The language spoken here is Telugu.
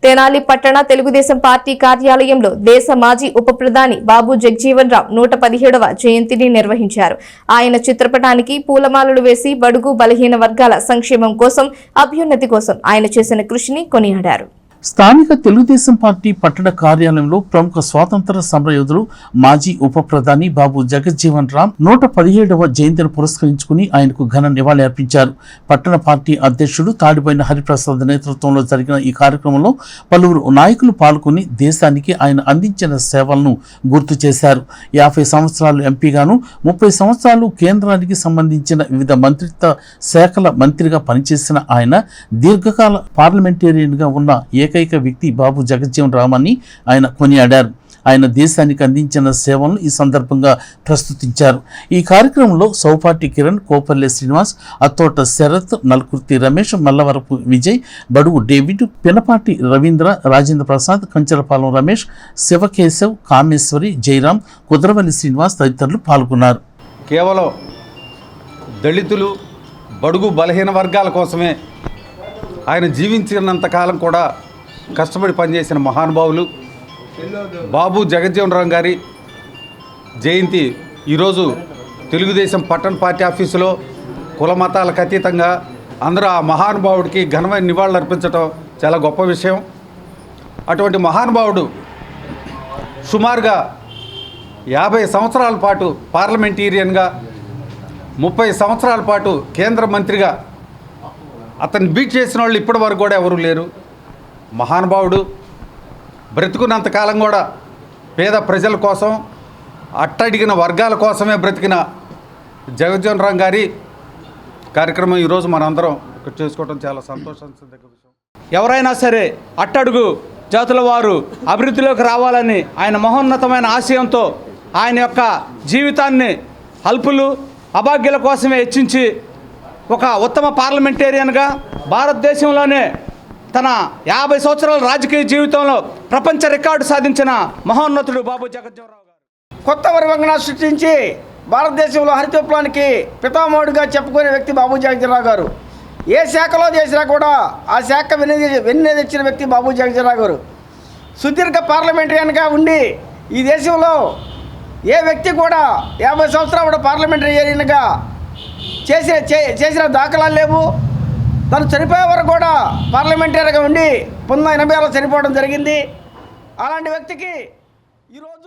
తెనాలి పట్టణ తెలుగుదేశం పార్టీ కార్యాలయంలో దేశ మాజీ ఉప ప్రధాని బాబు జగజీవన్ రామ్ 117వ జయంతిని నిర్వహించారు. ఆయన చిత్రపటానికి పూలమాలలు వేసి బడుగు బలహీన వర్గాల సంక్షేమం కోసం, అభ్యున్నతి కోసం ఆయన చేసిన కృషిని కొనియాడారు. స్థానిక తెలుగుదేశం పార్టీ పట్టణ కార్యాలయంలో ప్రముఖ స్వాతంత్ర సమరయోధులు మాజీ ఉప ప్రధాని బాబు జగజ్జీవన్ రామ్ 117వ జయంతిని పురస్కరించుకుని ఆయనకు ఘన నివాళి అర్పించారు. పట్టణ పార్టీ అధ్యక్షుడు తాడిబోయిన హరిప్రసాద్ నేతృత్వంలో జరిగిన ఈ కార్యక్రమంలో పలువురు నాయకులు పాల్గొని దేశానికి ఆయన అందించిన సేవలను గుర్తు చేశారు. 50 సంవత్సరాలు ఎంపీగాను, 30 సంవత్సరాలు కేంద్రానికి సంబంధించిన వివిధ మంత్రిత్వ శాఖల మంత్రిగా పనిచేసిన ఆయన దీర్ఘకాల పార్లమెంటేరియన్గా ఉన్న ఏకైక వ్యక్తి బాబు జగజ్జీవన్ రామ్ అని ఆయన కొనియాడారు. ఆయన దేశానికి అందించిన సేవలను ఈ సందర్భంగా ప్రస్తుతించారు. ఈ కార్యక్రమంలో సౌపాటి కిరణ్, కోపల్లె శ్రీనివాస్, అత్తోట శరత్, నల్కుర్తి రమేష్, మల్లవరపు విజయ్, బడుగు డేవిడ్, పినపాటి రవీంద్ర, రాజేంద్ర ప్రసాద్, కంచరపాలెం రమేష్, శివకేశవ్, కామేశ్వరి, జయరాం, కుదరవల్లి శ్రీనివాస్ తదితరులు పాల్గొన్నారు. కేవలం దళితులు, బడుగు బలహీన వర్గాల కోసమే ఆయన జీవించినంత కాలం కూడా కష్టపడి పనిచేసిన మహానుభావులు బాబు జగజ్జీవన్ రామ్ గారి జయంతి ఈరోజు తెలుగుదేశం పట్టణ పార్టీ ఆఫీసులో కుల మతాలకు అతీతంగా అందరూ ఆ మహానుభావుడికి ఘనమైన నివాళులు అర్పించడం చాలా గొప్ప విషయం. అటువంటి మహానుభావుడు సుమారుగా 50 సంవత్సరాల పాటు పార్లమెంటేరియన్గా, 30 సంవత్సరాల పాటు కేంద్ర మంత్రిగా అతన్ని బీట్ చేసిన వాళ్ళు ఇప్పటి వరకు కూడా ఎవరు లేరు. మహానుభావుడు బ్రతుకున్నంతకాలం కూడా పేద ప్రజల కోసం, అట్టడిగిన వర్గాల కోసమే బ్రతికిన జగజ్జీవన్ రామ్ గారి కార్యక్రమం ఈరోజు మనందరం ఇక్కడ చేసుకోవడం చాలా సంతోషించదగ్గ విషయం. ఎవరైనా సరే అట్టడుగు జాతుల వారు అభివృద్ధిలోకి రావాలని ఆయన మహోన్నతమైన ఆశయంతో ఆయన యొక్క జీవితాన్ని అల్పులు, అభాగ్యుల కోసమే హెచ్చించి ఒక ఉత్తమ పార్లమెంటేరియన్గా భారతదేశంలోనే తన 50 సంవత్సరాల రాజకీయ జీవితంలో ప్రపంచ రికార్డు సాధించిన మహోన్నతుడు బాబు జగజ్జీవన్ రామ్ గారు కొత్త వరివంగన సృష్టించి భారతదేశంలో హరిత విప్లవానికి పితామహుడిగా చెప్పుకునే వ్యక్తి బాబు జగజ్జీవన్ రామ్ గారు. ఏ శాఖలో చేసినా కూడా ఆ శాఖ వెన్నెదిచ్చిన వ్యక్తి బాబు జగజ్జీవన్ రామ్ గారు. సుదీర్ఘ పార్లమెంటరీయన్గా ఉండి ఈ దేశంలో ఏ వ్యక్తి కూడా 50 సంవత్సరాలు కూడా పార్లమెంటరీయన్గా చేసిన దాఖలాలు లేవు. తను చనిపోయే వరకు కూడా పార్లమెంటరీగా ఉండి 1986లో చనిపోవడం జరిగింది. అలాంటి వ్యక్తికి ఈరోజు